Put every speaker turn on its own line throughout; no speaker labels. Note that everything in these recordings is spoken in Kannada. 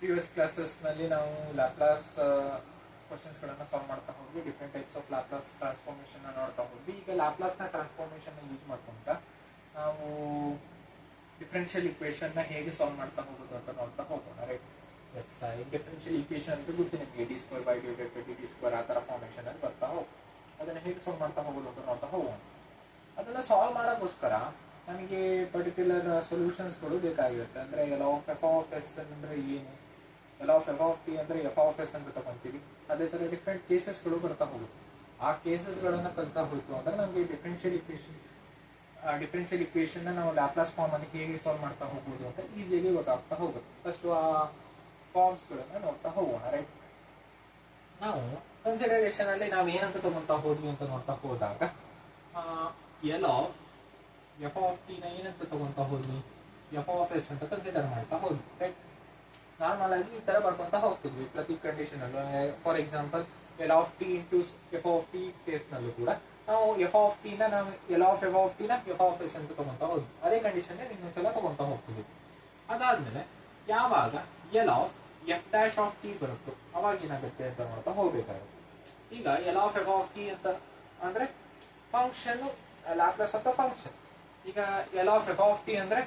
ಪ್ರಿವಿಯಸ್ ಕ್ಲಾಸಸ್ನಲ್ಲಿ ನಾವು ಲ್ಯಾಪ್ಲಾಸ್ ಕ್ವಶನ್ಸ್ಗಳನ್ನು ಸಾಲ್ವ್ ಮಾಡ್ತಾ ಹೋದ್ವಿ. Different types of Laplace transformation ನೋಡ್ತಾ ಹೋದ್ವಿ. ಈಗ ಲ್ಯಾಪ್ಲಾಸ್ನ ಟ್ರಾನ್ಸ್ಫಾರ್ಮೇಷನ್ ಯೂಸ್ ಮಾಡ್ಕೊಂತ ನಾವು ಡಿಫ್ರೆನ್ಷಿಯಲ್ ಇಕ್ವೇಷನ್ನ ಹೇಗೆ ಸಾಲ್ವ್ ಮಾಡ್ತಾ ಹೋಗೋದು ಅಂತ ನೋಡ್ತಾ ಹೋಗೋಣ. ರೈಟ್, ಎಸ್, ಡಿಫ್ರೆನ್ಷಿಯಲ್ ಇಕ್ವೇಷನ್ ಅಂತ ಗೊತ್ತು ನಿಮಗೆ, d² ಆ ಥರ ಫಾರ್ಮೇಷನ್ ಅಲ್ಲಿ ಬರ್ತಾ ಹೋಗಿ ಅದನ್ನು ಹೇಗೆ ಸಾಲ್ವ್ ಮಾಡ್ತಾ ಹೋಗೋದು ಅಂತ ನೋಡ್ತಾ ಹೋಗೋಣ. ಅದನ್ನು ಸಾಲ್ವ್ ಮಾಡೋಕ್ಕೋಸ್ಕರ ನಮಗೆ ಪರ್ಟಿಕ್ಯುಲರ್ ಸೊಲ್ಯೂಷನ್ಸ್ಗಳು ಬೇಕಾಗಿರುತ್ತೆ. ಅಂದರೆ f(f)(s) ಅಂದರೆ ಏನು, f(f)(t) ಅಂದರೆ f(s) ಅಂತ ತಗೊಂತೀವಿ. ಅದೇ ಥರ ಡಿಫ್ರೆಂಟ್ ಕೇಸಸ್ಗಳು ಬರ್ತಾ ಹೋಗುತ್ತೆ. ಆ ಕೇಸಸ್ಗಳನ್ನು ಕಲಿತಾ ಹೋಯ್ತು ಅಂದರೆ ನಮಗೆ ಡಿಫ್ರೆನ್ಷಿಯಲ್ ಇಕ್ವೇಷನ್ನ ನಾವು ಲ್ಯಾಪ್ಲಾಸ್ ಫಾರ್ಮಲ್ಲಿ ಹೇಗೆ ಸಾಲ್ವ್ ಮಾಡ್ತಾ ಹೋಗ್ಬೋದು ಅಂತ ಈಸಿಯಾಗಿ ಗೊತ್ತಾಗ್ತಾ ಹೋಗುತ್ತೆ. ಫಸ್ಟು ಆ ಫಾರ್ಮ್ಸ್ಗಳನ್ನು ನೋಡ್ತಾ ಹೋಗೋಣ. ರೈಟ್, ನಾವು ಕನ್ಸಿಡರೇಷನ್ ಅಲ್ಲಿ ನಾವು ಏನಂತ ತಗೊಂತಾ ಹೋದ್ವಿ ಅಂತ ನೋಡ್ತಾ ಹೋದಾಗ f(f)(t) ನ ಏನಂತ ತಗೊಂತಾ ಹೋದ್ವಿ, f(s) ಅಂತ ಕನ್ಸಿಡರ್ ಮಾಡ್ತಾ ಹೋದ್ವಿ. ರೈಟ್, ನಾರ್ಮಲ್ ಆಗಿ ಈ ತರ ಬರ್ಕೊಂತ ಹೋಗ್ತಿದ್ವಿ ಪ್ರತಿ ಕಂಡೀಷನ್ ಅಲ್ಲೂ. For example L(t) into f(t) case ನಲ್ಲೂ ಕೂಡ ನಾವು f(t) ನ ನಾವು L(f)(t) ನ f(s) ಅಂತ ತಗೊಂತಾ ಹೋದ್ವಿ. ಅದೇ ಕಂಡೀಷನ್ ಇನ್ನೊಂದ್ಸಲ ತಗೊಂತಾ ಹೋಗ್ತಿದ್ವಿ. ಅದಾದ್ಮೇಲೆ ಯಾವಾಗ L(f'(t) ಬರುತ್ತೋ ಅವಾಗ ಏನಾಗುತ್ತೆ ಅಂತ ನೋಡ್ತಾ ಹೋಗ್ಬೇಕಾಗುತ್ತೆ. ಈಗ L(f)(t) ಅಂತ ಅಂದ್ರೆ function, Laplace of the function. ಈಗ L(f)(t) ಅಂದ್ರೆ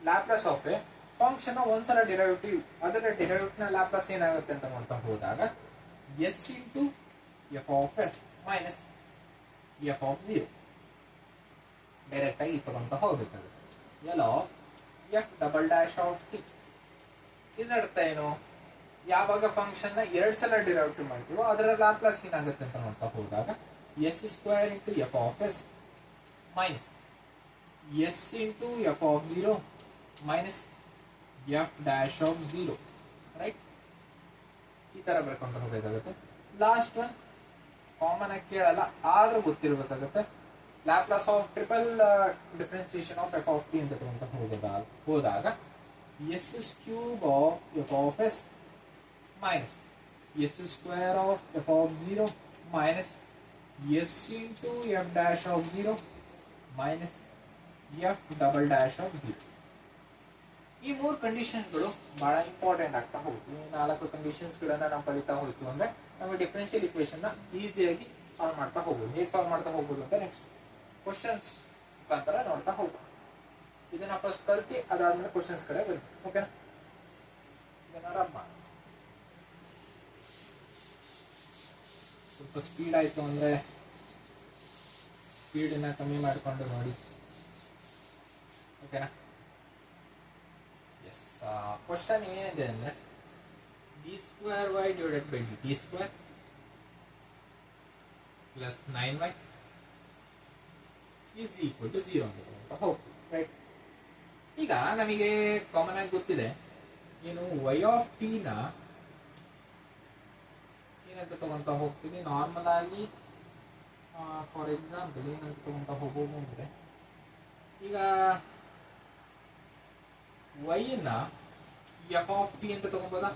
ಲ್ಯಾಪ್ಲಾಸ್ ಆಫ್ ಎ ಫಂಕ್ಷನ್ ಒಂದ್ಸಲ ಡಿರೈವೇಟಿವ್, ಅದರ ಡಿರೈವೇಟಿವ್ ನ ಲ್ಯಾಪ್ಲಾಸ್ ಏನಾಗುತ್ತೆ ಅಂತ ನೋಡ್ತಾ ಹೋದಾಗ s into f(s) minus f(0) direct ಆಗಿ ತಗೊಂತ ಹೋಗ್ಬೇಕಾಗುತ್ತೆ. L(f'(t) ಇದರರ್ಥ ಏನು, ಯಾವಾಗ ಫಂಕ್ಷನ್ ನ 2 ಸಲ ಡಿರೈವೇಟಿವ್ ಮಾಡ್ತೀವೋ ಅದರ ಲ್ಯಾಪ್ಲಾಸ್ ಏನಾಗುತ್ತೆ ಅಂತ ನೋಡ್ತಾ ಹೋದಾಗ s² into f(s) minus s into f(0) minus f'(0). Right, ಈ ತರ ಬರ್ಕೊಂತ ಹೋಗ್ಬೇಕಾಗುತ್ತೆ. ಲಾಸ್ಟ್ ಒನ್ ಕಾಮನ್ ಆಗಿ ಕೇಳಲ್ಲ, ಆದ್ರೂ ಗೊತ್ತಿರ್ಬೇಕಾಗುತ್ತೆ. Laplace of triple differentiation of f(t) ಅಂತ ತಗೊಂತ ಹೋದಾಗ s³ of f(s) minus s² of f(0) minus s into f'(0) minus f'(0). ಈ 3 ಕಂಡೀಷನ್ಸ್ಗಳು ಬಹಳ ಇಂಪಾರ್ಟೆಂಟ್ ಆಗ್ತಾ ಹೋಗ್ತೀವಿ. ಈ 4 ಕಂಡೀಷನ್ಸ್ಗಳನ್ನ ನಾವು ಕಲಿತಾ ಹೋಯ್ತು ಅಂದ್ರೆ ನಮಗೆ ಡಿಫರೆನ್ಷಿಯಲ್ ಇಕ್ವೇಷನ್ ನ ಈಸಿಯಾಗಿ ಸಾಲ್ವ್ ಮಾಡ್ತಾ ಹೋಗ್ಬೋದು. ಹೇಗೆ ಸಾಲ್ವ್ ಮಾಡ್ತಾ ಹೋಗ್ಬೋದು ಅಂತ ನೆಕ್ಸ್ಟ್ ಕ್ವಶನ್ಸ್ ಮುಖಾಂತರ ನೋಡ್ತಾ ಹೋಗ್ಬೋದು. ಇದನ್ನ ಫಸ್ಟ್ ಕಲ್ತಿ ಅದಾದ್ಮೇಲೆ ಕ್ವಶನ್ಸ್ ಕಡೆ ಬನ್ನಿ. ಓಕೆನಾ, ಇದನ್ನ ರಬ್ ಮಾಡಿ. ಸ್ವಲ್ಪ ಸ್ಪೀಡ್ ಆಯ್ತು ಅಂದ್ರೆ ಸ್ಪೀಡನ್ನ ಕಮ್ಮಿ ಮಾಡಿಕೊಂಡು ನೋಡಿ. ಓಕೆನಾ, ಎಸ್. ಕ್ವಶನ್ ಏನಿದೆ ಅಂದ್ರೆ d² divided by dt² plus 9y is equal to 0 ಅಂತ ಹೋಗ್ತೀವಿ. ರೈಟ್, ಈಗ ನಮಗೆ ಕಾಮನ್ ಆಗಿ ಗೊತ್ತಿದೆ ಏನು, y(t) ನ ಏನಂತ ತಗೊಂತ ಹೋಗ್ತೀವಿ. ನಾರ್ಮಲ್ ಆಗಿ ಫಾರ್ ಎಕ್ಸಾಂಪಲ್ ಏನಂತ ತಗೊಂತ ಹೋಗ್ಬೋದು ಅಂದ್ರೆ, ಈಗ y ನ f(t) ಅಂತ ತಗೊಂಬೋದಾ.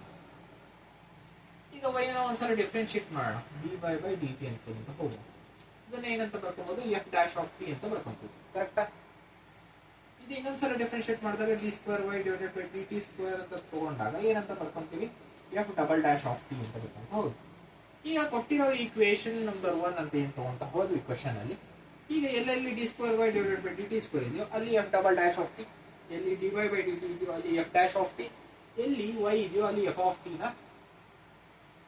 ಈಗ y ನ ಒಂದ್ಸಲ ಡಿಫ್ರೆನ್ಶಿಯೇಟ್ ಮಾಡೋಣ, dy/dt ಅಂತ ತಗೊಂತ ಹೋಗೋಣ. ಇದನ್ನ ಏನಂತ ಬರ್ಕೊಬಹುದು, f'(t) ಅಂತ ಬರ್ಕೊಂತೀವಿ. ಕರೆಕ್ಟಾ? ಇದು ಇನ್ನೊಂದ್ಸಲ ಡಿಫ್ರೆನ್ಶಿಯೇಟ್ ಮಾಡಿದಾಗ d² ಡಿವೈಡೆಡ್ ಬೈ dt² ಅಂತ ತಗೊಂಡಾಗ ಏನಂತ ಬರ್ಕೊಂತೀವಿ, f'(t) ಅಂತ ಬರ್ಕೊಂತ ಹೋಗುದು. ಈಗ ಕೊಟ್ಟಿರೋ ಈಕ್ವೇಶನ್ ನಂಬರ್ 1 ಅಂತ ಏನ್ ತಗೊಂತ ಹೋದ್ವಿ ಕ್ವಶನ್ ಅಲ್ಲಿ. ಈಗ ಎಲ್ಲೆಲ್ಲಿ d² ಡಿವೈಡೆಡ್ ಬೈ dt² ಇದೆಯೋ ಅಲ್ಲಿ f'(t), ಎಲ್ಲಿ dy/dt ಇದೆಯೋ ಅಲ್ಲಿ f'(t), ಎಲ್ಲಿ y ಇದೆಯೋ ಅಲ್ಲಿ f(t) ನ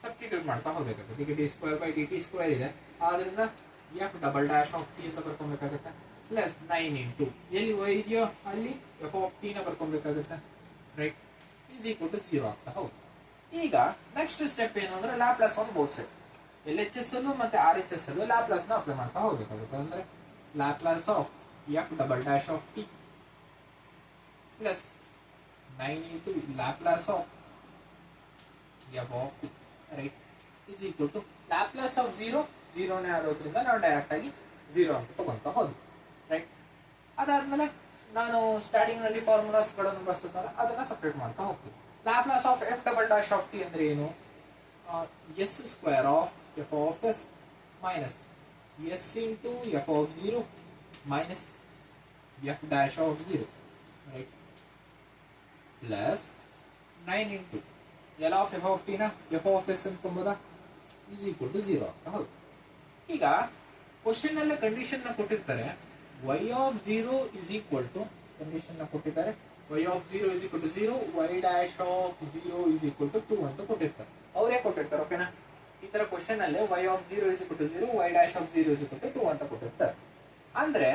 ಸಬ್ಸ್ಟಿಟ್ಯೂಟ್ ಮಾಡ್ತಾ ಹೋಗ್ಬೇಕಾಗುತ್ತೆ. ಈಗ d²/dt² ಇದೆ, ಆದ್ರಿಂದ f'(t) ಅಂತ ಬರ್ಕೊಬೇಕಾಗುತ್ತೆ. ಪ್ಲಸ್ 9 ಇಂಟು ಎಲ್ಲಿ y ಇದೆಯೋ ಅಲ್ಲಿ f(t) ನ ಬರ್ಕೊಬೇಕಾಗುತ್ತೆ. ರೈಟ್, ಈಸ್ ಈಕ್ವಲ್ ಟು 0 ಆಗ್ತಾ ಹೋಗುತ್ತೆ. ಈಗ ನೆಕ್ಸ್ಟ್ ಸ್ಟೆಪ್ ಏನು ಅಂದ್ರೆ Laplace on both side, LHS ಅಲ್ಲೂ ಮತ್ತೆ RHS ಅಲ್ಲೂ ಲ್ಯಾಪ್ಲಾಸ್ ನ ಅಪ್ಲೈ ಮಾಡ್ತಾ ಹೋಗ್ಬೇಕಾಗುತ್ತೆ. ಅಂದ್ರೆ Laplace of f'(t) plus 9 into Laplace of f(t). Right, is equal to Laplace of 0 ನೇ ಆಗೋದ್ರಿಂದ ನಾವು ಡೈರೆಕ್ಟ್ ಆಗಿ 0 ಅಂತ ತಗೊಂತ ಹೋದ್ವಿ. ರೈಟ್, ಅದಾದ್ಮೇಲೆ ನಾನು ಸ್ಟಾರ್ಟಿಂಗ್ ನಲ್ಲಿ ಫಾರ್ಮುಲಾಸ್ ಗಳನ್ನು ಬರ್ಸುತ್ತಲ್ಲ ಅದನ್ನ ಸಪರೇಟ್ ಮಾಡ್ತಾ ಹೋಗ್ತೀನಿ. ಲ್ಯಾಪ್ಲಾಸ್ ಆಫ್ f'(t) ಅಂದ್ರೆ ಏನು, s² of f(s) minus s into f(0) minus f'(0). Right, plus 9 into L of F of ಟಿನ ಎಫ್ ಆಫ್ ಎಸ್ ಅನ್ಕೊಂಬೋದಾ ಇಸ್ ಈಕ್ವಲ್ ಟು 0 ಆಗ್ತಾ ಹೌದು. ಈಗ ಕ್ವಶನ್ ಅಲ್ಲೇ ಕಂಡೀಷನ್ ನ ಕೊಟ್ಟಿರ್ತಾರೆ, y of 0 is equal to condition ನ ಕೊಟ್ಟಿದ್ದಾರೆ, y of 0 is equal to 0, y dash of 0 is equal to 2 ಅಂತ ಕೊಟ್ಟಿರ್ತಾರೆ. ಅವರೇ ಕೊಟ್ಟಿರ್ತಾರೆ. ಓಕೆನಾ? ಈ ತರ ಕ್ವಶನ್ ಅಲ್ಲೇ y of 0 is equal to 0, y dash of 0 is equal to 2 ಅಂತ ಕೊಟ್ಟಿರ್ತಾರೆ. ಅಂದ್ರೆ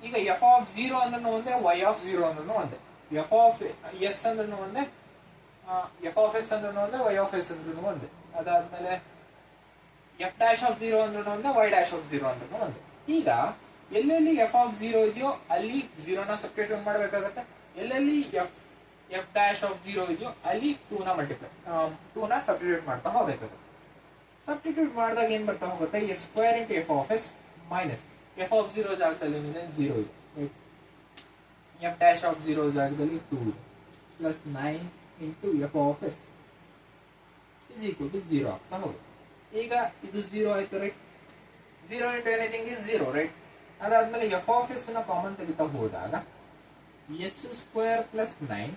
ಈಗ ಎಫ್ ಆಫ್ 0 ಅಂದ್ರೂ ಒಂದೇ, y ಆಫ್ 0 ಅಂದ್ರೂ ಒಂದೇ, ಎಫ್ ಆಫ್ ಎಸ್ ಅಂದ್ರೂ ಒಂದೇ, ಎಫ್ ಆಫ್ ಎಸ್ ಅಂದ್ರೂ ಒಂದೇ, y ಆಫ್ ಎಸ್ ಅಂದ್ರೂ ಒಂದೇ. ಅದಾದ್ಮೇಲೆ ಎಫ್ ಡ್ಯಾಶ್ ಆಫ್ 0 ಅಂದ್ರೂ ಒಂದೇ, y ಡ್ಯಾಶ್ ಆಫ್ 0 ಅಂದ್ರೂ ಒಂದೇ. ಈಗ ಎಲ್ಲೆಲ್ಲಿ ಎಫ್ ಆಫ್ 0 ಇದೆಯೋ ಅಲ್ಲಿ 0ನ ಸಬ್ಸ್ಟಿಟ್ಯೂಟ್ ಮಾಡಬೇಕಾಗತ್ತೆ, ಎಲ್ಲೆಲ್ಲಿ ಎಫ್ ಡ್ಯಾಶ್ ಆಫ್ 0 ಇದೆಯೋ ಅಲ್ಲಿ 2ನ ಸಬ್ಸ್ಟಿಟ್ಯೂಟ್ ಮಾಡ್ತಾ ಹೋಗ್ಬೇಕಾಗುತ್ತೆ. ಸಬ್ಸ್ಟಿಟ್ಯೂಟ್ ಮಾಡಿದಾಗ ಏನ್ ಬರ್ತಾ ಹೋಗುತ್ತೆ, S square into F of S minus F of 0 ಜಾಗದಲ್ಲಿ 0 ಇದೆ, ಎಫ್ ಡ್ಯಾಶ್ ಆಫ್ 0 ಜಾಗದಲ್ಲಿ 2 ಇದೆ, plus 9 into F of S is equal to 0 ಆಗ್ತಾ ಹೋಗುತ್ತೆ. ಈಗ ಇದು 0 ಆಯ್ತು right, 0 into anything is 0 right. ಅದಾದ್ಮೇಲೆ ಎಫ್ ಆಫ್ ಎಸ್ ನ ಕಾಮನ್ ತೆಗಿತಾ ಹೋದಾಗ ಎಸ್ ಸ್ಕ್ವೇರ್ ಪ್ಲಸ್ 9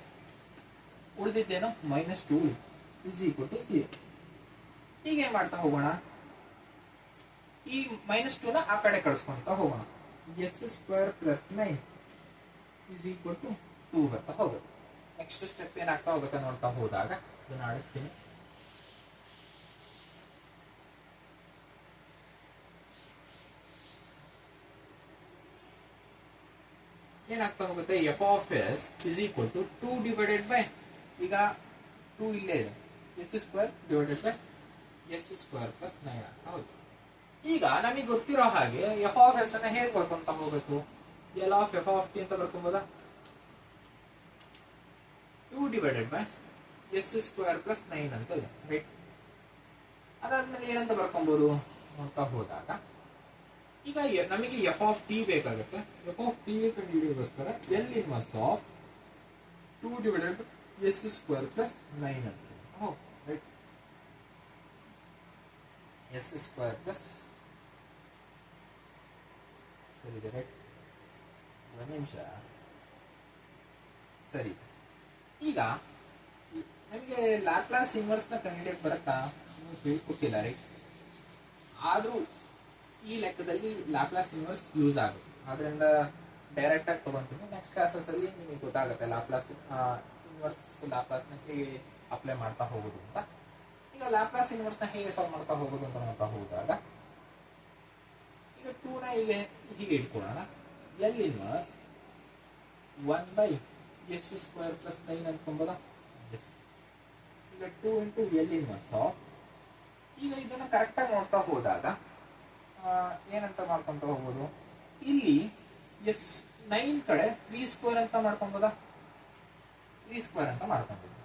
ಉಳಿದಿದ್ದೇನೋ ಮೈನಸ್ 2 ಇಸ್ ಈಕ್ವಲ್ ಟು 0. ಈಗ ಏನ್ ಮಾಡ್ತಾ ಹೋಗೋಣ, ಈ ಮೈನಸ್ 2ನ ಆ ಕಡೆ ಕಳಿಸ್ಕೊಂತ ಹೋಗೋಣ, S square plus 9 is equal to 2 ಬರ್ತಾ ಹೋಗುತ್ತೆ. ನೆಕ್ಸ್ಟ್ ಸ್ಟೆಪ್ ಏನಾಗ್ತಾ ಹೋಗುತ್ತೆ ನೋಡ್ತಾ ಹೋದಾಗ ಇದನ್ನ ಆಡಿಸ್ತೀನಿ. ಏನಾಗ್ತಾ ಹೋಗುತ್ತೆ, F of S is equal to 2 divided by, ಈಗ 2 ಇಲ್ಲೇ ಇದೆ, S square divided by S square plus 9 ಆಗ್ತಾ ಹೋಯ್ತು. ಈಗ ನಮಗೆ ಗೊತ್ತಿರೋ ಹಾಗೆ ಎಫ್ ಆಫ್ ಎಸ್ ಅನ್ನ ಹೇಗೆ ಬರ್ಕೊಂತ ಹೋಗ್ಬೇಕು, L of F of T ಅಂತ ಬರ್ಕೊಂಬೋದಾ, 2 divided by S square plus 9 ಅಂತ ಇದೆ ರೈಟ್. ಅದಾದ್ಮೇಲೆ ಏನಂತ ಬರ್ಕೊಬಹುದು ನೋಡ್ತಾ ಹೋದಾಗ, ಈಗ ನಮಗೆ ಎಫ್ ಆಫ್ ಟಿ ಬೇಕಾಗುತ್ತೆ, ಎಫ್ ಆಫ್ ಟಿ ಕಂಡುಹಿಡಿಯೋಗೋಸ್ಕರ L inverse of 2 divided S square plus 9 ಅಂತ ರೈಟ್, ಎಸ್ ಸ್ಕ್ವೇರ್ ಪ್ಲಸ್ ಸರಿ ಇದೆ ರೈಟ್. ಒಂದು ನಿಮಿಷ ಸರಿ. ಈಗ ನಮಗೆ ಲ್ಯಾಪ್ಲಾಸ್ ಇನ್ವರ್ಸ್ ನ ಕಂಡುಹಿಡಿಯಕ್ಕೆ ಬರುತ್ತಾ, ಹೇಳ್ಕೊಟ್ಟಿಲ್ಲ ರೈಟ್. ಆದ್ರೂ ಈ ಲೆಕ್ಕದಲ್ಲಿ ಲ್ಯಾಪ್ಲಾಸ್ ಇನ್ವರ್ಸ್ ಯೂಸ್ ಆಗುತ್ತೆ, ಆದ್ರಿಂದ ಡೈರೆಕ್ಟ್ ಆಗಿ ತಗೊಂತೀನಿ. ನೆಕ್ಸ್ಟ್ ಕ್ಲಾಸಸ್ ಅಲ್ಲಿ ನಿಮಗೆ ಗೊತ್ತಾಗುತ್ತೆ ಲ್ಯಾಪ್ಲಾಸ್ ಇನ್ವರ್ಸ್ ಲ್ಯಾಪ್ಲಾಸ್ ನ ಹೇಗೆ ಅಪ್ಲೈ ಮಾಡ್ತಾ ಹೋಗೋದು ಅಂತ. ಈಗ ಲ್ಯಾಪ್ಲಾಸ್ ಇನ್ವರ್ಸ್ ನ ಹೇಗೆ ಸಾಲ್ವ್ ಮಾಡ್ತಾ ಹೋಗೋದು ಅಂತ ನೋಡ್ತಾ ಹೋದಾಗ, ಈಗ 2ನ ಇಲ್ಲಿ ಹೀಗೆ ಇಟ್ಕೊಳ್ಳೋಣ, L inverse 1 by S square plus 9 ಅನ್ಕೊಂಬೋದಾ, ಎಸ್. ಈಗ 2 ಇಂಟು ಎಲ್ ಇನ್ವರ್ಸ್ ಆಫ್, ಈಗ ಇದನ್ನ ಕರೆಕ್ಟ್ ಆಗಿ ನೋಡ್ತಾ ಹೋದಾಗ ಏನಂತ ಮಾಡ್ಕೊಂತ ಹೋಗ್ಬೋದು, ಇಲ್ಲಿ ಎಸ್ 9 ಕಡೆ 3 ಸ್ಕ್ವೇರ್ ಅಂತ ಮಾಡ್ಕೊಂಬೋದಾ, 3 ಸ್ಕ್ವೇರ್ ಅಂತ ಮಾಡ್ಕೊಂಬೋದು.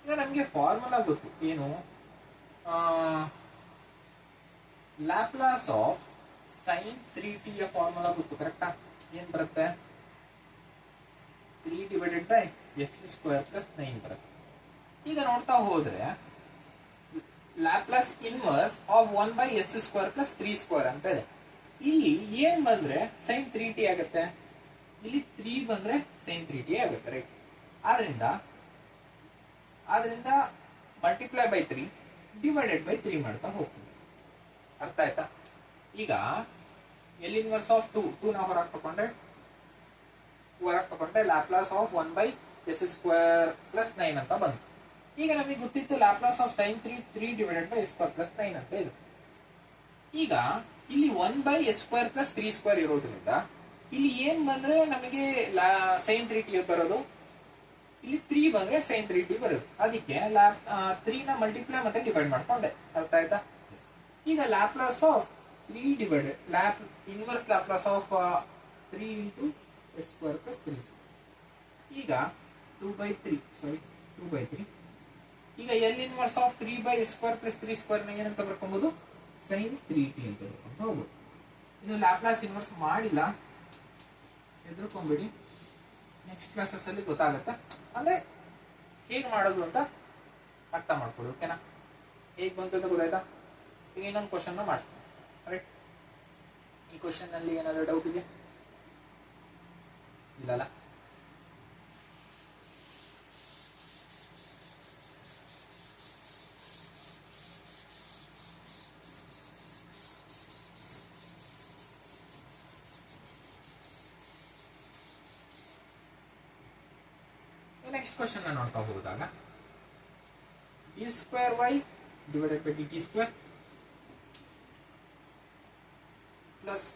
ಈಗ ನಮಗೆ ಫಾರ್ಮುಲಾ ಗೊತ್ತು ಏನು, ಲ್ಯಾಪ್ಲಾಸ್ ಆಫ್ ಸೈನ್ 3t ಯ ಫಾರ್ಮುಲಾ ಗೊತ್ತು ಕರೆಕ್ಟಾ, ಏನ್ ಬರುತ್ತೆ, 3 divided by S square plus 9 ಬರುತ್ತೆ. ಈಗ ನೋಡ್ತಾ ಹೋದ್ರೆ Laplace inverse of 1 by S square plus 3 square ಅಂತ ಇದೆ. ಇಲ್ಲಿ ಏನ್ ಬಂದ್ರೆ ಸೈನ್ 3t ಆಗುತ್ತೆ, ಇಲ್ಲಿ 3 ಬಂದ್ರೆ ಸೈನ್ 3t ಆಗುತ್ತೆ ರೈಟ್. ಆದ್ರಿಂದ ಮಲ್ಟಿಪ್ಲೈ ಬೈ 3 ಡಿವೈಡೆಡ್ ಬೈ 3 ಮಾಡ್ತಾ ಹೋಗ್ತೀವಿ. ಅರ್ಥ ಆಯ್ತಾ? ಈಗ ಎಲ್ ಇನ್ವರ್ಸ್ ಆಫ್ 2 ನ ಹೊರಗೆ ತಗೊಂಡ್ರೆ Laplace of 1 by S square plus 9 ಅಂತ ಬಂತು. ಈಗ ನಮಗೆ ಗೊತ್ತಿತ್ತು Laplace of sine 3 divided by S square plus 9 ಅಂತ ಇದೆ. ಈಗ ಇಲ್ಲಿ 1 by S square plus 3 square ಇರೋದ್ರಿಂದ ಇಲ್ಲಿ ಏನ್ ಬಂದ್ರೆ ನಮಗೆ ಸೈನ್ 3t ಬರೋದು, ಇಲ್ಲಿ 3 ಬಂದ್ರೆ ಸೈನ್ 3t ಬರೋದು. ಅದಕ್ಕೆ 3 ನ ಮಲ್ಟಿಪ್ಲೈ ಮತ್ತೆ ಡಿವೈಡ್ ಮಾಡ್ಕೊಂಡೆ. ಅರ್ಥ ಆಯ್ತಾ? ಈಗ Laplace of 3 divided inverse Laplace of 3 into S square plus 3 square, ಈಗ 2 ಬೈ 3. ಈಗ L inverse of 3 by S square plus 3 square ನ ಏನಂತ ಬರ್ಕೊಬಹುದು, ಸೈನ್ 3t ಅಂತ ಬರ್ಕೊಂಡು ಹೋಗ್ಬೋದು. ಇನ್ನು ಲ್ಯಾಪ್ಲಾಸ್ ಇನ್ವರ್ಸ್ ಮಾಡಿಲ್ಲ, ಹೆದರ್ಕೊಂಡ್ಬಿಡಿ, ನೆಕ್ಸ್ಟ್ ಕ್ಲಾಸಸ್ ಅಲ್ಲಿ ಗೊತ್ತಾಗತ್ತೆ. ಅಂದ್ರೆ ಹೇಗೆ ಮಾಡೋದು ಅಂತ ಅರ್ಥ ಮಾಡ್ಕೊಳ್ಳಿ. ಓಕೆನಾ? ಹೇಗೆ ಬಂತು ಅಂತ ಗೊತ್ತಾಯ್ತಾ? ಈಗ ಇನ್ನೊಂದು ಕ್ವಶನ್ ಮಾಡಿಸ್ತೀನಿ ರೈಟ್. ಈ ಕ್ವಶನ್ ಅಲ್ಲಿ ಏನಾದರೂ ಡೌಟ್ ಇದೆ? ಇಲ್ಲಲ್ಲ? ನೆಕ್ಸ್ಟ್ ಕ್ವಶನ್ ನೋಡ್ತಾ ಹೋದಾಗ D square Y divided by D T square plus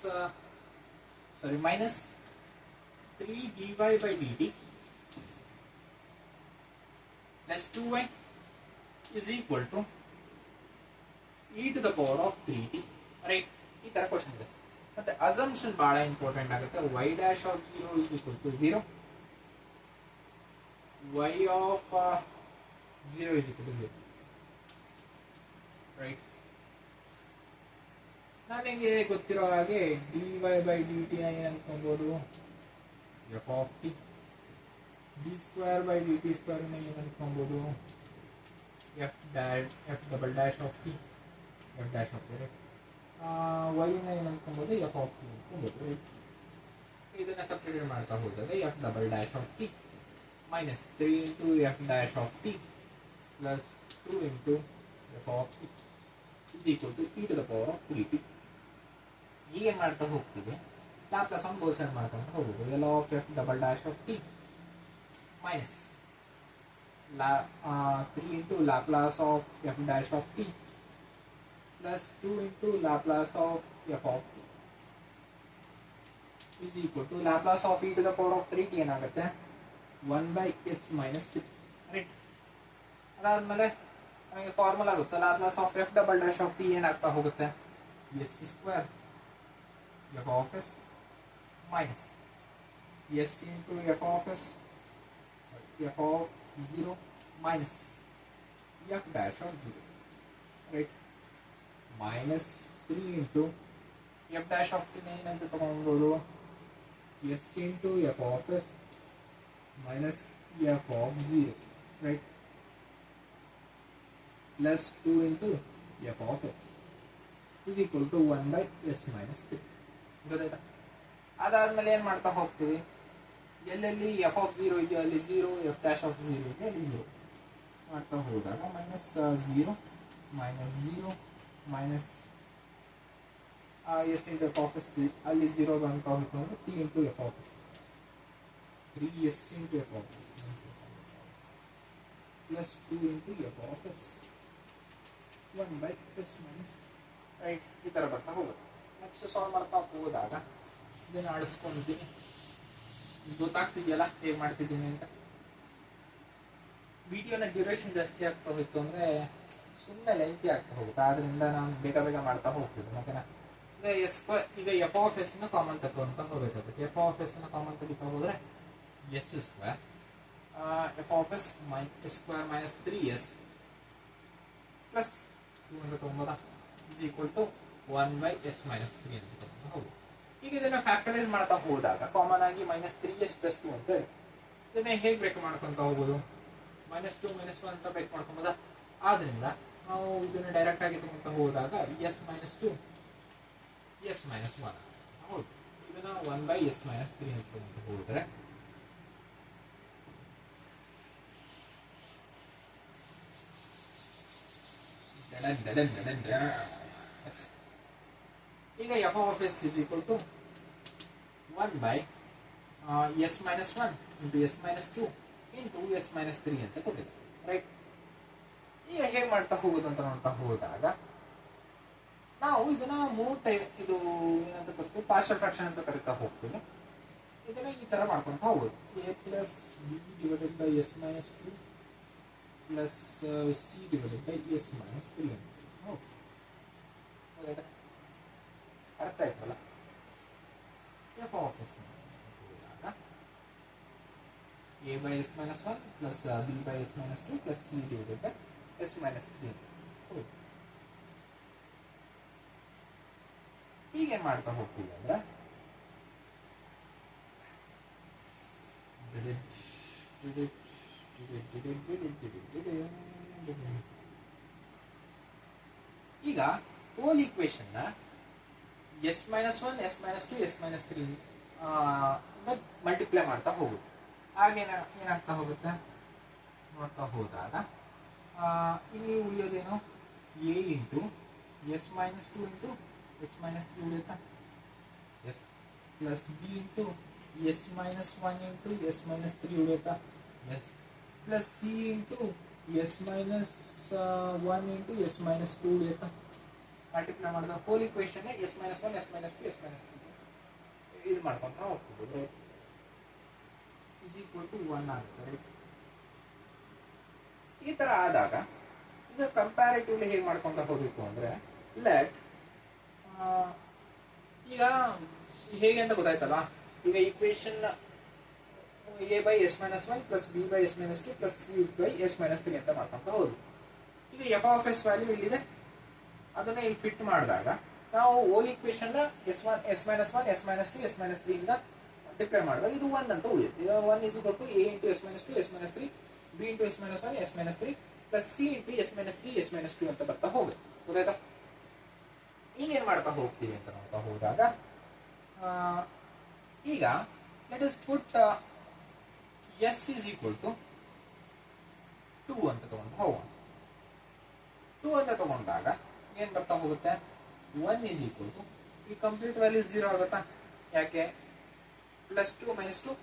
minus 3 dy by dt plus 2y is equal to e to the power of 3t, right? ಈ ತರ ಕ್ವಶನ್ ಇದೆ. ಮತ್ತೆ ಅಸಂಪ್ಷನ್ ಬಹಳ ಇಂಪಾರ್ಟೆಂಟ್ ಆಗುತ್ತೆ. y dash of 0 is equal to 0, y of 0 is equal to 0, right? ನಮಗೆ ಗೊತ್ತಿರೋ ಹಾಗೆ dy by dt ಏನು ಅನ್ಕೊಬಹುದು, f of t. d square by dt square ಏನು ಅನ್ಕೊಬಹುದು, f double dash of t, f dash of t, right? y ಏನು ಅನ್ಕೊಬಹುದು, f of t ಅನ್ಕೊಬಹುದು, right? ಇದನ್ನ ಸಬ್ಸ್ಟಿಟ್ಯೂಟ್ ಮಾಡ್ತಾ ಹೋದಾಗ f double dash of t minus 3 into f dash of t plus 2 into f of t is equal to e to the power of 3t. ಹೀಗೆ ಮಾಡ್ತಾ ಹೋಗ್ತೀವಿ. ಲ್ಯಾಪ್ಲಾಸ್ ಆನ್ ಬೋತ್ ಸೈಡ್ ಮಾಡ್ಕೊಂಡು ಹೋಗೋದು. L of F double dash of T minus 3 into Laplace of F dash of T plus 2 into Laplace of F of T is equal to Laplace of E to the power of 3t ಏನಾಗುತ್ತೆ, 1/s ಮೈನಸ್ 3, ರೈಟ್? ಅದಾದ್ಮೇಲೆ ನಮಗೆ ಫಾರ್ಮುಲಾ ಆಗುತ್ತೆ. Laplace of F double dash of T ಏನಾಗ್ತಾ ಹೋಗುತ್ತೆ, S square f of s minus s into f of s, f of 0 minus f dash of 0, right? Minus 3 into f dash of 3 ಏನಂತ ತಗೊಂಡ್ಬೋದು, s into f of s minus f of 0, right? Plus 2 into f of s is equal to 1/s minus 3. ಗೊತ್ತಾಯ್ತಾ? ಅದಾದ್ಮೇಲೆ ಏನ್ ಮಾಡ್ತಾ ಹೋಗ್ತೀವಿ, ಎಲ್ಲೆಲ್ಲಿ ಎಫ್ ಆಫ್ 0 ಇದೆಯೋ ಅಲ್ಲಿ 0, ಎಫ್ ಡ್ಯಾಶ್ ಆಫ್ 0 ಇದೆ ಅಲ್ಲಿ 0 ಮಾಡ್ತಾ ಹೋದಾಗ minus 0 minus 0 minus S into F of S, ಅಲ್ಲಿ 0 ಅಂತ ಹೋಗ್ತಾ ಹೋದ್ರೆ T into F of S, 3s into F of S plus 2 into F of S 1/s minus, right? ಈ ಥರ ಬರ್ತಾ ಹೋಗುತ್ತೆ. ನೆಕ್ಸ್ಟ್ ಸಾಲ್ವ್ ಮಾಡ್ತಾ ಹೋದಾಗ ಇದನ್ನು ಆಡಿಸ್ಕೊಂಡಿದ್ದೀನಿ. ಗೊತ್ತಾಗ್ತಿದೆಯಲ್ಲ ಹೇಗೆ ಮಾಡ್ತಿದ್ದೀನಿ ಅಂತ. ವಿಡಿಯೋನ ಡ್ಯೂರೇಷನ್ ಜಾಸ್ತಿ ಆಗ್ತಾ ಹೋಯ್ತು ಅಂದರೆ ಸುಮ್ಮನೆ ಲೆಂತಿ ಆಗ್ತಾ ಹೋಗುತ್ತೆ. ಆದ್ದರಿಂದ ನಾನು ಬೇಗ ಬೇಗ ಮಾಡ್ತಾ ಹೋಗ್ತಿದ್ದೆ. ಓಕೆನಾ? ಈಗ ಎಫ್ ಆಫ್ ಎಸ್ ನ ಕಾಮನ್ ತಗೊಂತ ಹೋಗಬೇಕಾಗುತ್ತೆ. ಎಫ್ ಆಫ್ ಎಸ್ ನ ಕಾಮನ್ ತೆಗಿತಾ ಹೋದರೆ S square, F of S square minus 3s plus 2 ಅಂತ ತಗೊಂಬೋದಾ, is equal to 1/s minus 3 ಅಂತ ತಗೊಂಡು ಹೌದು. ಈಗ ಇದನ್ನು ಫ್ಯಾಕ್ಟರೈಸ್ ಮಾಡ್ತಾ ಹೋದಾಗ ಕಾಮನ್ ಆಗಿ ಮೈನಸ್ 3s ಪ್ಲಸ್ 2 ಅಂತ ಇದೆ. ಇದನ್ನ ಹೇಗೆ ಬ್ರೇಕ್ ಮಾಡ್ಕೊಂತ ಹೋಗ್ಬೋದು, -2 -1 ಅಂತ ಬ್ರೇಕ್ ಮಾಡ್ಕೊಬೋದಾ? ಆದ್ರಿಂದ ನಾವು ಇದನ್ನು ಡೈರೆಕ್ಟ್ ಆಗಿ ತಗೊಂತ ಹೋದಾಗ s minus 2 s minus 1 ಹೌದು. ಇದನ್ನ 1/s minus 3 ಅಂತ ತಗೊಂತ ಹೋದ್ರೆ ಈಗ F of S is equal to 1/s minus 1 into s minus 2 into s minus 3 ಅಂತ ಕೊಟ್ಟಿದೆ, ರೈಟ್? ಈಗ ಹೇಗೆ ಮಾಡ್ತಾ ಹೋಗೋದು ಅಂತ ನೋಡ್ತಾ ಹೋದಾಗ ನಾವು ಇದನ್ನ 3 ಟೈಮ್ ಇದು ಏನಂತ ಕರಿತೀವಿ, ಪಾರ್ಷಿಯಲ್ ಫ್ರಾಕ್ಷನ್ ಅಂತ ಕರಿತಾ ಹೋಗ್ತೀವಿ. ಇದನ್ನ ಈ ತರ ಮಾಡ್ಕೊಂತ ಹೋಗೋದು. a plus b divided by s minus 2 plus c divided by s minus 3 ಅಂತ. ಹೌದು, ಅರ್ಥ ಆಯ್ತಲ್ಲ? F of S a by s minus 1 plus b by s minus 2 plus c divided by s minus 3. ಹೀಗೆ ಮಾಡ್ತಾ ಹೋಗ್ತೀವಿ ಅಂದ್ರೆ ಈಗ ಹೋಲ್ ಈಕ್ವೇಶನ್ ನ s minus 1 s minus 2 s minus 3 multiply ಮಾಡ್ತಾ ಹೋಗುದು. ಹಾಗೇನ ಏನಾಗ್ತಾ ಹೋಗುತ್ತೆ ನೋಡ್ತಾ ಹೋದಾಗ ಇಲ್ಲಿ ಉಳಿಯೋದೇನು, a into s minus 2 into s minus 3 ಉಳಿಯುತ್ತಾ, S plus b into s minus 1 into s minus 3 ಉಳಿಯುತ್ತಾ, S plus C into S minus 1 into S minus 2 ಉಳಿಯುತ್ತಾ. ಮಲ್ಟಿಪ್ಲೈ ಮಾಡಿದ whole equation S minus 1 S minus 2 S minus 3 ಇದು ಮಾಡ್ಕೊಂತ ಹೋಗ್ಬೋದು. ಇಸ್ ಈಕ್ವಲ್ ಟು 1 ಆಗುತ್ತೆ ರೈಟ್. ಈ ತರ ಆದಾಗ ಈಗ ಕಂಪ್ಯಾರಿಟಿವ್ಲಿ ಹೇಗೆ ಮಾಡ್ಕೊಂತ ಹೋಗಬೇಕು ಅಂದ್ರೆ ಲೆಟ್ ಈಗ ಹೇಗೆ ಅಂತ ಗೊತ್ತಾಯ್ತಲ್ಲ. ಈಗ equation A by S minus 1 plus B by S minus 2 plus C by S minus 3 ಅಂತ ಮಾಡ್ಕೊಂತ ಹೋದ್ರು. ಈಗ ಎಫ್ ಆಫ್ ಎಸ್ ವ್ಯಾಲ್ಯೂ ಇಲ್ಲಿದೆ, ಅದನ್ನ ಇಲ್ಲಿ ಫಿಟ್ ಮಾಡಿದಾಗ ನಾವು whole equation S minus 1 S minus 2 S minus 3 ಇಂದ ಡಿಪ್ಲೈ ಮಾಡಿದಾಗ ಇದು 1 ಅಂತ ಉಳಿಯುತ್ತೆ. ಈಗ 1 is equal to A into S minus 2 S minus 3 B into S minus 1 S minus 3 plus C into S minus 3 S minus 2 ಅಂತ ಬರ್ತಾ ಹೋಗುತ್ತೆ. ಗೊತ್ತಾಯ್ತಾ? ಈಗ ಏನ್ ಮಾಡ್ತಾ ಹೋಗ್ತೀವಿ ಅಂತ ನೋಡ್ತಾ ಹೋದಾಗ ಈಗ let us put S is equal to 2 ಅಂತ ತಗೊಂಡು ಹೋಗೋಣ. 2 ಅಂತ ತಗೊಂಡಾಗ ಏನ್ ಬರ್ತಾ ಹೋಗುತ್ತೆ, 1 ಇಸ್ ಈಕ್ವಲ್ ಟು ಈ ಕಂಪ್ಲೀಟ್ ವ್ಯಾಲ್ಯೂ 0 ಆಗುತ್ತಾ? ಯಾಕೆ? ಪ್ಲಸ್ 2 ಮೈನಸ್ 2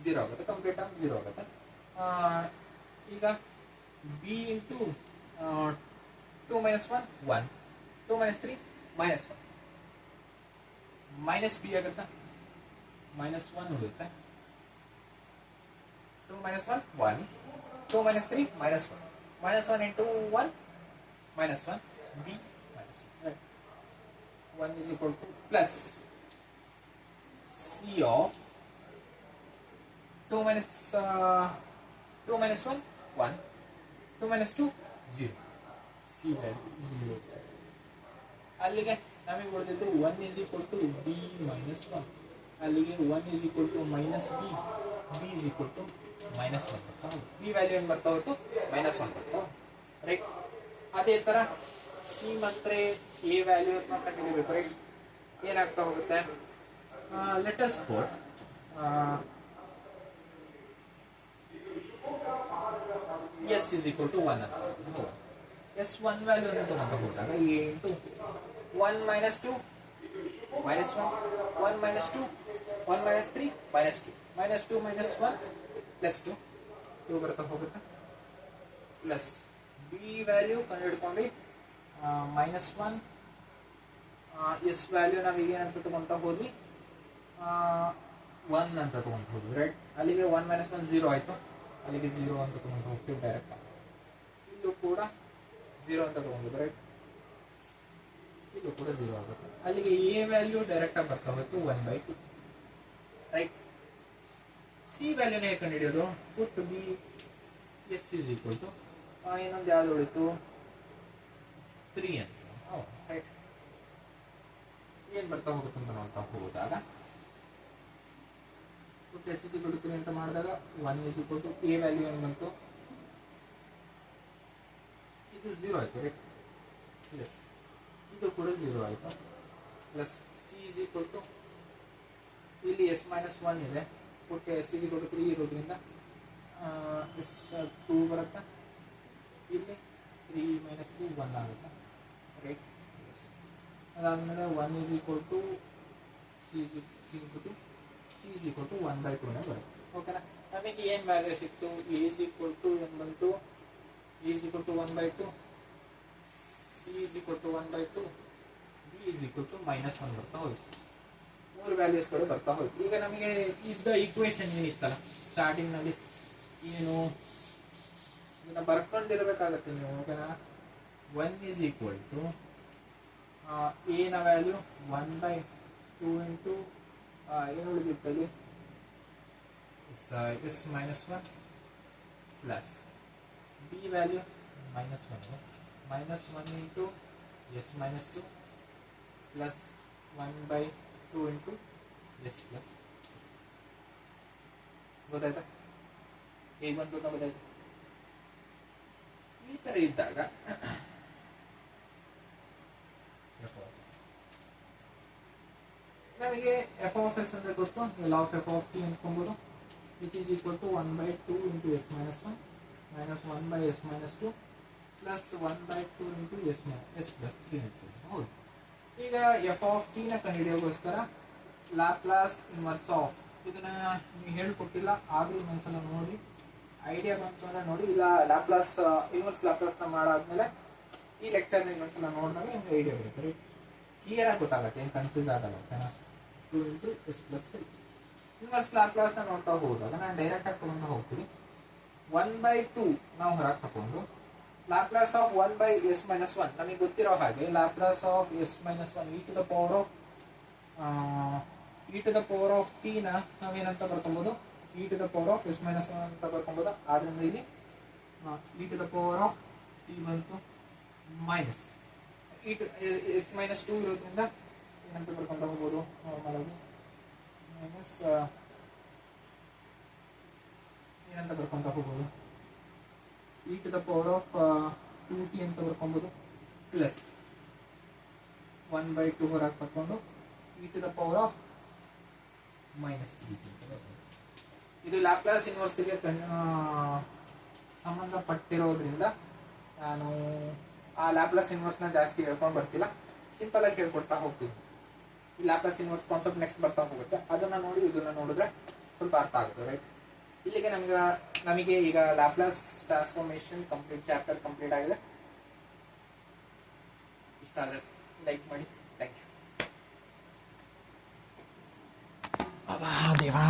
0 ಆಗುತ್ತೆ, ಕಂಪ್ಲೀಟ್ ಟರ್ಮ್ 0 ಆಗುತ್ತೆ. ಈಗ B into 2 minus 1 1 2 minus 3 minus 1 minus B ಆಗುತ್ತಾ? ಮೈನಸ್ 1 ಉಳಿಯುತ್ತೆ. 2 minus 1 1 2 minus 3 minus 1 minus 1 into 1 minus 1 b minus 1 right. 1 is equal to plus c of 2 minus 1 1 2 minus 2 0 c value 0. ಅಲ್ಲಿಗೆ ನಮಗೆ ಉಳಿದಿದ್ದು 1 is equal to b minus 1. ಅಲ್ಲಿಗೆ 1 is equal to minus b is equal to minus 1 ಬರ್ತಾ ಹೋಗುತ್ತೆ. b ವ್ಯಾಲ್ಯೂ ಏನು ಬರ್ತಾ ಹೋಯ್ತು? minus 1 ಬರ್ತಾ ರೈಟ್. ಅದೇ ತರ ಸಿ ಮತ್ತೆ ಎ ವ್ಯಾಲ್ಯೂ ಕಂಡುಹಿಡಿಯಬೇಕು ರೈಟ್. ಏನಾಗ್ತಾ ಹೋಗುತ್ತೆ, let us put S is equal to 1 ಅಂತ. ಎಸ್ 1 ವ್ಯಾಲ್ಯೂ ಅನ್ನು ತಗೊಂಡು ಹೋದಾಗ A into 1 minus 2 minus 1 1 minus 2 1 minus 3 minus 2 minus 2 minus 1 plus 2 ಬರ್ತಾ ಹೋಗುತ್ತೆ. ಪ್ಲಸ್ ಬಿ ವ್ಯಾಲ್ಯೂ ಕಂಡುಹಿಡ್ಕೊಂಡು ಮೈನಸ್ 1 ಎಸ್ ವ್ಯಾಲ್ಯೂ ನಾವೀಗ ಏನಂತ ತಗೊಂತ ಹೋದ್ವಿ, 1 ಅಂತ ತಗೊಂತ ಹೋದ್ವಿ ರೈಟ್. ಅಲ್ಲಿಗೆ 1 ಮೈನಸ್ 1 0 ಆಯ್ತು, ಅಲ್ಲಿಗೆ 0 ಅಂತ ತಗೊಂಡು ಹೋಗ್ತೀವಿ ಡೈರೆಕ್ಟ್. ಇಲ್ಲೂ ಕೂಡ 0 ಅಂತ ತಗೊಂಡಿದ್ದು ರೈಟ್, ಇಲ್ಲೂ ಕೂಡ 0 ಆಗುತ್ತೆ. ಅಲ್ಲಿಗೆ ಎ ವ್ಯಾಲ್ಯೂ ಡೈರೆಕ್ಟ್ ಆಗಿ ಬರ್ತಾ ಹೋಯ್ತು 1/2 ರೈಟ್. ಸಿ ವ್ಯಾಲ್ಯೂನ ಹೇಗೆ ಕಂಡುಹಿಡಿಯೋದು? Put B S is equal to ಇನ್ನೊಂದು ಯಾವ್ದು ಉಳಿತು 3 ಅಂತ ರೈಟ್. ಏನ್ ಬರ್ತಾ ಹೋಗುತ್ತೆ ಅಂತ ನೋಡ್ತಾ ಹೋದಾಗ put S is equal to 3 ಅಂತ ಮಾಡಿದಾಗ 1 is equal to A value ಏನು ಬಂತು, ಇದು 0 ಆಯ್ತು ರೈಟ್. ಪ್ಲಸ್ ಇದು ಕೂಡ 0 ಆಯ್ತು. Plus C is equal to ಇಲ್ಲಿ ಎಸ್ ಮೈನಸ್ 1 ಇದೆ, put S is equal to 3 ಇರೋದ್ರಿಂದ ಎಸ್ 2 ಬರುತ್ತೆ. ಇಲ್ಲಿ 3 ಮೈನಸ್ 2 1 ಆಗುತ್ತೆ ರೈಟ್. ಅದಾದಮೇಲೆ 1 is equal to C is equal to 1/2 ಬರುತ್ತೆ. ಓಕೆನಾ? ನಮಗೆ ಏನು ವ್ಯಾಲ್ಯೂ ಸಿಕ್ತು? ಎ ಇಸ್ ಈಕ್ವಲ್ ಟು ಏನು ಬಂತು? A is equal to 1/2, C is equal to 1/2, B is equal to minus 1 ಬರ್ತಾ ಹೋಯ್ತು. 3 ವ್ಯಾಲ್ಯೂಸ್ಗಳು ಬರ್ತಾ ಹೋಯ್ತು. ಈಗ ನಮಗೆ ಇದ್ದ ಈಕ್ವೇಶನ್ ಏನಿತ್ತಲ್ಲ ಸ್ಟಾರ್ಟಿಂಗ್ ನಲ್ಲಿ, ಏನು ಇದನ್ನ ಬರ್ಕೊಂಡಿರ್ಬೇಕಾಗತ್ತೆ ನೀವು. ಓಕೆನಾ? 1 ಇಸ್ ಈಕ್ವಲ್ ಟು ಎ ನ ವ್ಯಾಲ್ಯೂ 1/2 ಇಂಟು ಏನು ಉಳಿದಿತ್ತಲ್ಲಿ S minus 1 plus B value minus 1 minus 1 into S minus 2 plus 1/2 into S plus. ಗೊತ್ತಾಯ್ತಾ? ಹೇಗೆ ಬಂತು ಅಂತ ಗೊತ್ತಾಯ್ತು? ಈ ತರ ಇದ್ದಾಗ ನಮಗೆ ಎಫ್ ಆಫ್ ಎಸ್ ಅಂದ್ರೆ ಗೊತ್ತು, L of F of T ಅನ್ಕೊಬೋದು, which is equal to 1/2 into S minus 1 minus 1/s minus 2 plus 1/2 into S plus 3 ಅಂತ. ಹೌದು. ಈಗ ಎಫ್ ಆಫ್ ಟಿ ನ ಕಂಡುಹಿಡಿಯೋಗೋಸ್ಕರ ಲ್ಯಾಪ್ಲಾಸ್ ಇನ್ವರ್ಸ್ ಆಫ್ ಇದನ್ನ ನೀವು ಹೇಳ್ಕೊಟ್ಟಿಲ್ಲ, ಆದ್ರೂ ಇನ್ನೊಂದ್ಸಲ ನೋಡಿ ಐಡಿಯಾ ಬಂತು ಅಂದ್ರೆ ನೋಡಿ, ಇಲ್ಲ ಲ್ಯಾಪ್ಲಾಸ್ ಇನ್ವರ್ಸ್ ಲ್ಯಾಪ್ಲಾಸ್ನ ಮಾಡಾದ್ಮೇಲೆ ಈ ಲೆಕ್ಚರ್ನ ಇನ್ನೊಂದ್ಸಲ ನೋಡಿದಾಗ ನಿಮ್ಗೆ ಐಡಿಯಾ ಬರುತ್ತೆ ರೀ, ಕ್ಲಿಯರ್ ಆಗಿ ಗೊತ್ತಾಗುತ್ತೆ, ಏನು ಕನ್ಫ್ಯೂಸ್ ಆಗಲ್ಲ. ಓಕೆನಾ? 2 × s+3 ಇನ್ವರ್ಸ್ ಲ್ಯಾಪ್ಲಾಸ್ನ ನೋಡ್ತಾ ಹೋದಾಗ ನಾನು ಡೈರೆಕ್ಟ್ ಆಗಿ ತಗೊಂಡು ಹೋಗ್ತೀನಿ. 1/2 ನಾವು ಹೊರಗೆ ತಗೊಂಡು ಲ್ಯಾಪ್ಲಾಸ್ ಆಫ್ 1/s−1 ನಮಗೆ ಗೊತ್ತಿರೋ ಹಾಗೆ Laplace of s−1 e to the power of t ನ ನಾವೇನಂತ ಬರ್ಕೊಬೋದು, e to the power of s−1 ಅಂತ ಬರ್ಕೊಬೋದು. ಆದ್ರಿಂದ ಇಲ್ಲಿ e to the power of t ಬಂತು ಮೈನಸ್ s−2 ಇರೋದ್ರಿಂದ ಏನಂತ ಬರ್ಕೊಂತ ಹೋಗ್ಬೋದು ನಾರ್ಮಲ್ ಆಗಿ ಮೈನಸ್ ಏನಂತ ಬರ್ಕೊಂತ ಹೋಗ್ಬೋದು, e to the power of 2t ಅಂತ ಬರ್ಕೊಬೋದು, ಪ್ಲಸ್ 1/2 ಹೊರಗೆ ತಕೊಂಡು e to the power of -3t ಅಂತ ಬರ್ಬೋದು. ಇದು ಲ್ಯಾಪ್ಲಾಸ್ ಇನ್ವರ್ಸ್ಗೆ ಸಂಬಂಧಪಟ್ಟಿರೋದ್ರಿಂದ ನಾನು ಆ ಲ್ಯಾಪ್ಲಾಸ್ ಇನ್ವರ್ಸ್ನ ಜಾಸ್ತಿ ಹೇಳ್ಕೊಂಡು ಬರ್ತಿಲ್ಲ, ಸಿಂಪಲ್ ಆಗಿ ಹೇಳ್ಕೊಡ್ತಾ ಹೋಗ್ತೀನಿ. ಈ ಲ್ಯಾಪ್ಲಾಸ್ ಇನ್ವರ್ಸ್ ಕಾನ್ಸೆಪ್ಟ್ ನೆಕ್ಸ್ಟ್ ಬರ್ತಾ ಹೋಗುತ್ತೆ, ಅದನ್ನ ನೋಡಿ ಇದನ್ನ ನೋಡಿದ್ರೆ ಸ್ವಲ್ಪ ಅರ್ಥ ಆಗುತ್ತೆ. ರೈಟ್, ಇಲ್ಲಿಗೆ ನಮಗೆ ಈಗ Laplace transformation complete chapter complete ಆಗಿದೆ. ಇಷ್ಟ ಆದರೆ ಲೈಕ್ ಮಾಡಿ. Thank you. ದೇವಾ.